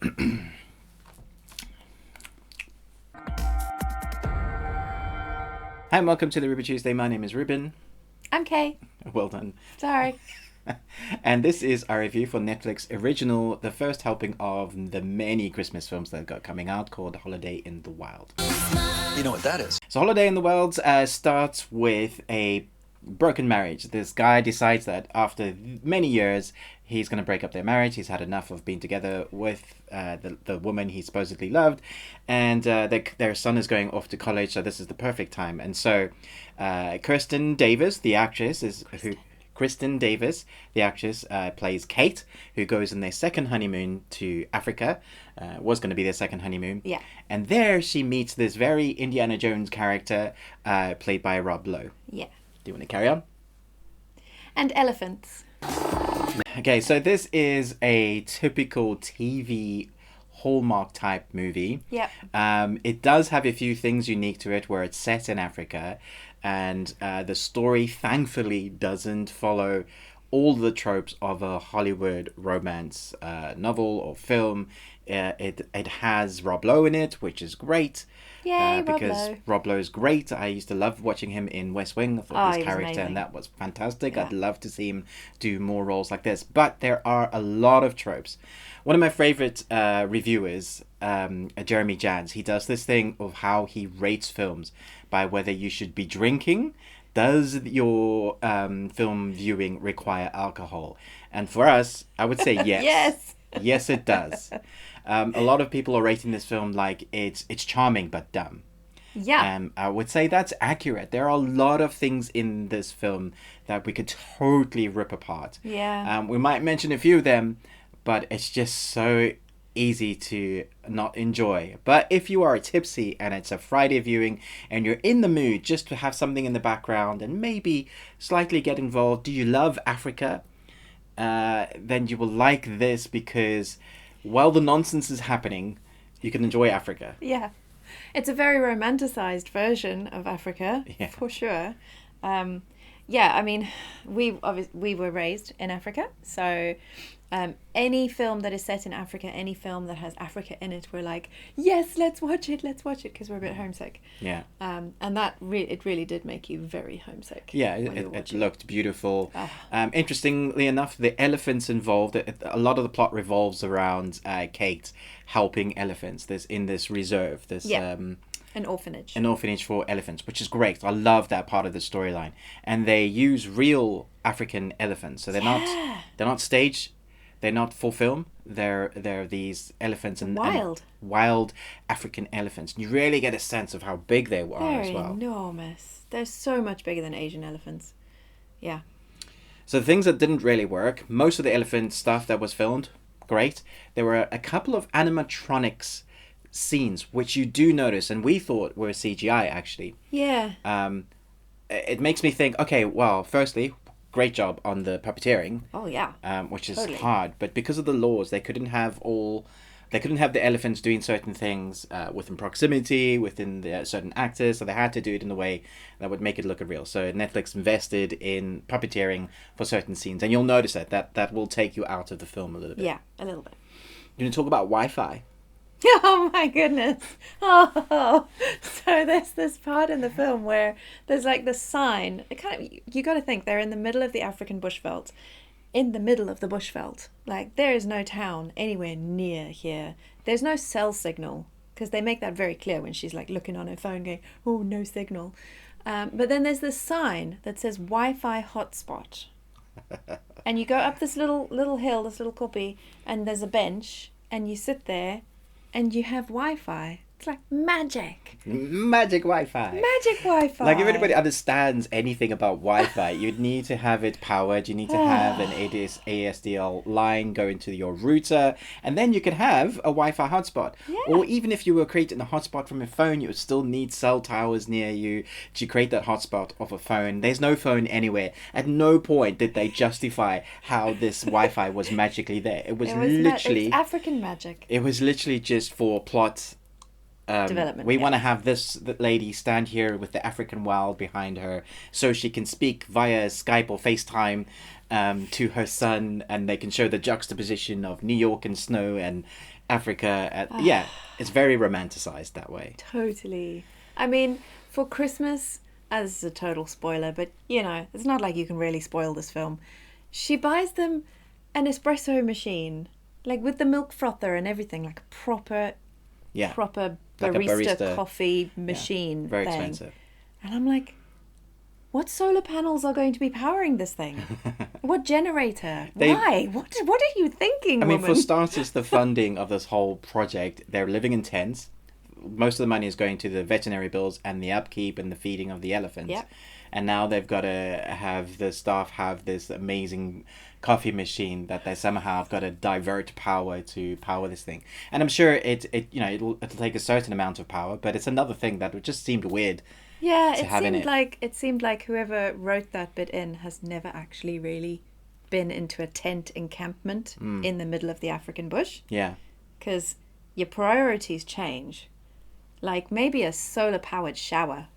Hi and welcome to the Ruby Tuesday. My name is Ruben. I'm Kay. Well done. Sorry. And this is our review for Netflix original, the first helping of the many Christmas films that got coming out, called Holiday in the Wild. You know what that is? So Holiday in the Wild starts with a broken marriage. This guy decides that after many years he's going to break up their marriage. He's had enough of being together with the woman he supposedly loved, and their son is going off to college, so this is the perfect time. And so Kristin Davis, the actress, Kristin Davis, the actress, plays Kate, who goes on their second honeymoon to Africa. Was going to be their second honeymoon. Yeah. And there she meets this very Indiana Jones character, played by Rob Lowe. Yeah. Do you want to carry on? And elephants. Okay, so this is a typical TV Hallmark type movie. Yep. It does have a few things unique to it, where it's set in Africa, and the story thankfully doesn't follow all the tropes of a Hollywood romance novel or film. It has Rob Lowe in it, which is great. Yay, because Rob Lowe. Rob Lowe's great. I used to love watching him in West Wing. I thought his character and that was fantastic. Yeah. I'd love to see him do more roles like this. But there are a lot of tropes. One of my favorite reviewers, Jeremy Jans, he does this thing of how he rates films by whether you should be drinking. Does your film viewing require alcohol? And for us, I would say yes. Yes. Yes, it does. A lot of people are rating this film like it's charming but dumb. Yeah. I would say that's accurate. There are a lot of things in this film that we could totally rip apart. Yeah. We might mention a few of them, but it's just so easy to not enjoy. But if you are tipsy and it's a Friday viewing and you're in the mood just to have something in the background and maybe slightly get involved, do you love Africa? Then you will like this, because while the nonsense is happening, you can enjoy Africa. Yeah. It's a very romanticized version of Africa, Yeah. for sure. Yeah, I mean, we were raised in Africa, so any film that is set in Africa, any film that has Africa in it, we're like, yes, let's watch it, because we're a bit homesick. Yeah. And that it really did make you very homesick. Yeah, when you it watch looked beautiful. Interestingly enough, the elephants involved, a lot of the plot revolves around Kate helping elephants. There's in this reserve, this an orphanage. an orphanage for elephants, which is great. I love that part of the storyline. And they use real African elephants, so they're not staged. They're not for film. They're these elephants and wild African elephants. You really get a sense of how big they are as well. Enormous. They're so much bigger than Asian elephants. Yeah. So the things that didn't really work, most of the elephant stuff that was filmed, great. There were a couple of animatronics scenes which you do notice, and we thought were CGI actually. Yeah. It makes me think, okay, well, firstly, great job on the puppeteering. Oh yeah. Which is Totally. hard, but because of the laws, they couldn't have the elephants doing certain things within proximity, within the certain actors, so they had to do it in a way that would make it look real. So Netflix invested in puppeteering for certain scenes, and you'll notice that will take you out of the film a little bit. Yeah, a little bit. You want to talk about Wi-Fi? Oh my goodness. Oh, so there's this part in the film where there's like the sign. You got to think they're in the middle of the African bushveld. In the middle of the bushveld. Like, there is no town anywhere near here. There's no cell signal, because they make that very clear when she's like looking on her phone going, oh, no signal. But then there's this sign that says Wi-Fi hotspot. And you go up this little hill, this little koppie, and there's a bench, and you sit there and you have Wi-Fi. It's like magic. Magic Wi-Fi. Magic Wi-Fi. Like, if anybody understands anything about Wi-Fi, you'd need to have it powered. You need to have an ASDL line go into your router, and then you can have a Wi-Fi hotspot. Yeah. Or even if you were creating a hotspot from a phone, you would still need cell towers near you to create that hotspot of a phone. There's no phone anywhere. At no point did they justify how this Wi-Fi was magically there. It was literally... it's African magic. It was literally just for plot... development. We want to have this lady stand here with the African wild behind her so she can speak via Skype or FaceTime to her son, and they can show the juxtaposition of New York and snow and Africa. Yeah, it's very romanticized that way. Totally. I mean, for Christmas, this is a total spoiler, but it's not like you can really spoil this film. She buys them an espresso machine, like with the milk frother and everything, like a proper Like barista coffee machine. Very thing. expensive. And I'm like, what solar panels are going to be powering this thing? What generator? Why? What are you thinking, I mean, woman? for starters, the funding of this whole project, they're living in tents. Most of the money is going to the veterinary bills and the upkeep and the feeding of the elephants. Yep. And now they've got to have the staff have this amazing coffee machine that they somehow have got to divert power to power this thing. And I'm sure it'll take a certain amount of power, but it's another thing that just seemed weird. Yeah, it seemed like whoever wrote that bit in has never actually really been into a tent encampment in the middle of the African bush. Yeah. Because your priorities change. Like maybe a solar powered shower.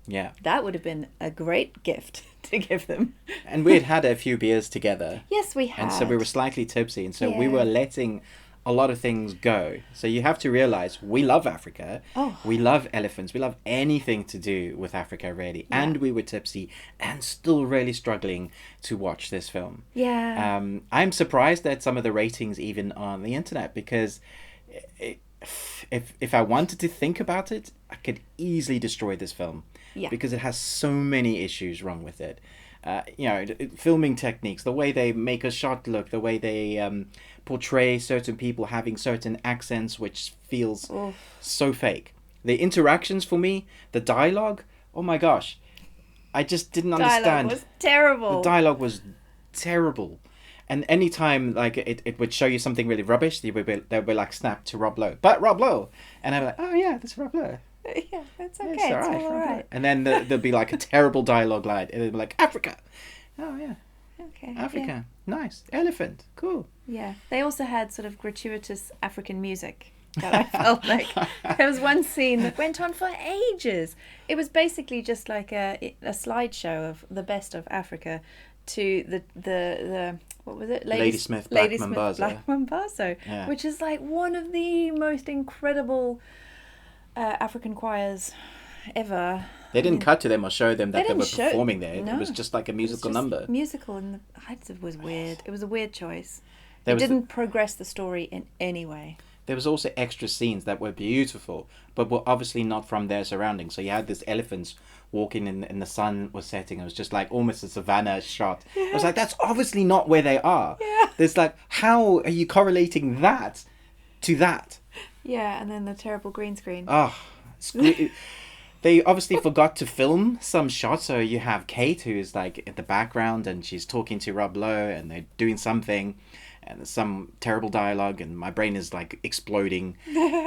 Yeah. That would have been a great gift to give them. And we had a few beers together. Yes, we had. And so we were slightly tipsy, and so we Yeah. were letting a lot of things go. So you have to realize we love Africa. Oh. We love elephants. We love anything to do with Africa, really. Yeah. And we were tipsy and still really struggling to watch this film. Yeah. I'm surprised at some of the ratings even on the internet, because if I wanted to think about it, I could easily destroy this film. Yeah. Because it has so many issues wrong with it. Filming techniques, the way they make a shot look, the way they portray certain people having certain accents, which feels so fake. The interactions for me, the dialogue, oh my gosh, I just didn't understand. Dialogue was terrible. The dialogue was terrible. And anytime like it would show you something really rubbish, they would be like snapped to Rob Lowe. But Rob Lowe. And I'm like, oh yeah, that's Rob Lowe. Yeah, that's okay. It's It's alright, all right. And then there'll be like a terrible dialogue line, and it'll be like, Africa. Oh yeah, Okay. Africa. Nice. Elephant. Cool. Yeah. They also had sort of gratuitous African music that I felt like. There was one scene that went on for ages. It was basically just like a slideshow of the best of Africa to the what was it? Ladysmith Black Mambazo. Black Mambazo, Yeah. which is like one of the most incredible African choirs ever. They didn't cut to them or show them that they didn't were show- performing there. no. It was just like a It was musical just number. Musical, and it was weird. It was a weird choice. There It was didn't progress the story in any way. There was also extra scenes that were beautiful, but were obviously not from their surroundings. So you had this elephants walking in the sun was setting. It was just like almost a savannah shot. I was like, that's obviously not where they are. Yeah. There's like, how are you correlating that to that? Yeah, and then the terrible green screen. Oh, they obviously forgot to film some shots. So you have Kate, who is like in the background, and she's talking to Rob Lowe, and they're doing something, and there's some terrible dialogue, and my brain is like exploding.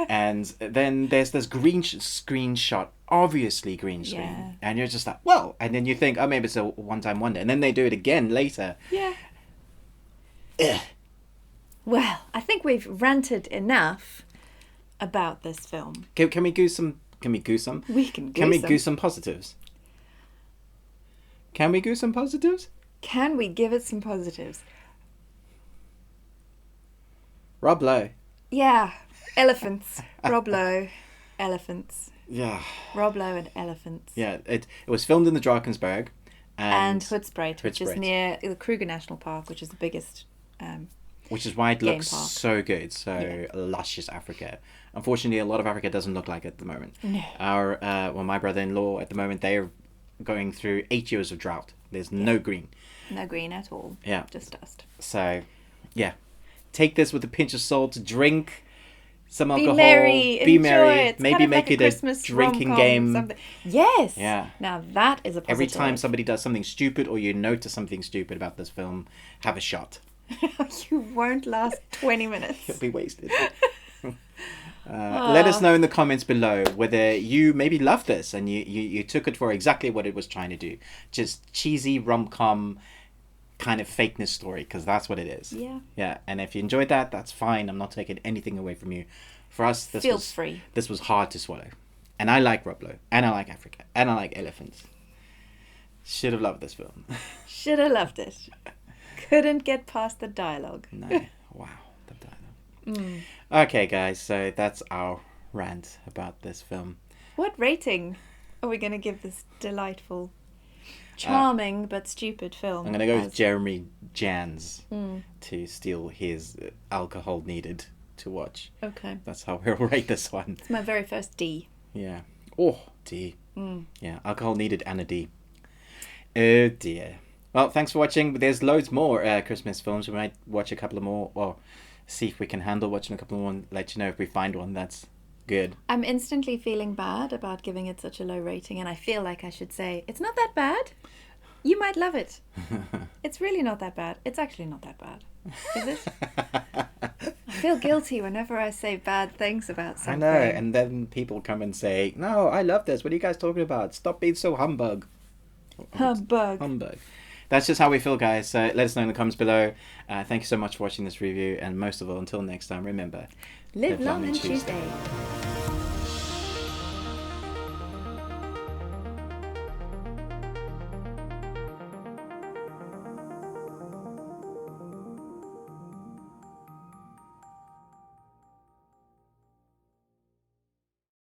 And then there's this green screen shot, obviously green screen, Yeah. and you're just like, well, and then you think, oh, maybe it's a one-time wonder, and then they do it again later. Yeah. Ugh. Well, I think we've ranted enough about this film. Can we goose some? Can we goose some? We can Can we goose 'em. goose some positives? Can we goose some positives? Can we give it some positives? Rob Lowe. Yeah. Elephants. Rob Lowe. Elephants. Yeah. Rob Lowe and elephants. Yeah, it was filmed in the Drakensberg. And Hoedspruit, which is Hoedspruit. near the Kruger National Park, which is the biggest. Which is why it Game looks park. so good, so Yeah. luscious Africa. Unfortunately, a lot of Africa doesn't look like it at the moment. No. My brother-in-law at the moment, they're going through 8 years of drought. There's no green. No green at all. Yeah. Just dust. So, yeah. Take this with a pinch of salt, drink some Be alcohol, merry. be Enjoy. merry, It's maybe kind of make like it a Christmas drinking rom-com, game. something. Yes. Yeah. Now that is a positive. Every time somebody does something stupid or you notice something stupid about this film, have a shot. You won't last 20 minutes. It'll be wasted. Let us know in the comments below whether you maybe love this and you took it for exactly what it was trying to do. Just cheesy rom-com kind of fakeness story, because that's what it is. Yeah. Yeah, and if you enjoyed that, that's fine. I'm not taking anything away from you. For us, Feel free. This was hard to swallow. And I like Rob Lowe, and I like Africa, and I like elephants. Should have loved this film. Should have loved it. Couldn't get past the dialogue. No. Wow. The dialogue. Mm. Okay, guys. So that's our rant about this film. What rating are we going to give this delightful, charming but stupid film? I'm going to go with Jeremy Jans to steal his alcohol needed to watch. Okay. That's how we'll rate this one. It's my very first D. Yeah. Oh, D. Yeah, alcohol needed and a D. Oh dear. Well, thanks for watching. There's loads more Christmas films. We might watch a couple of more, or see if we can handle watching a couple more and let you know if we find one that's good. I'm instantly feeling bad about giving it such a low rating, and I feel like I should say, it's not that bad. You might love it. It's really not that bad. It's actually not that bad. Is it? I feel guilty whenever I say bad things about something. I know, and then people come and say, no, I love this. What are you guys talking about? Stop being so humbug. Humbug. That's just how we feel, guys. So let us know in the comments below. Thank you so much for watching this review. And most of all, until next time, remember, Live long and Tuesday.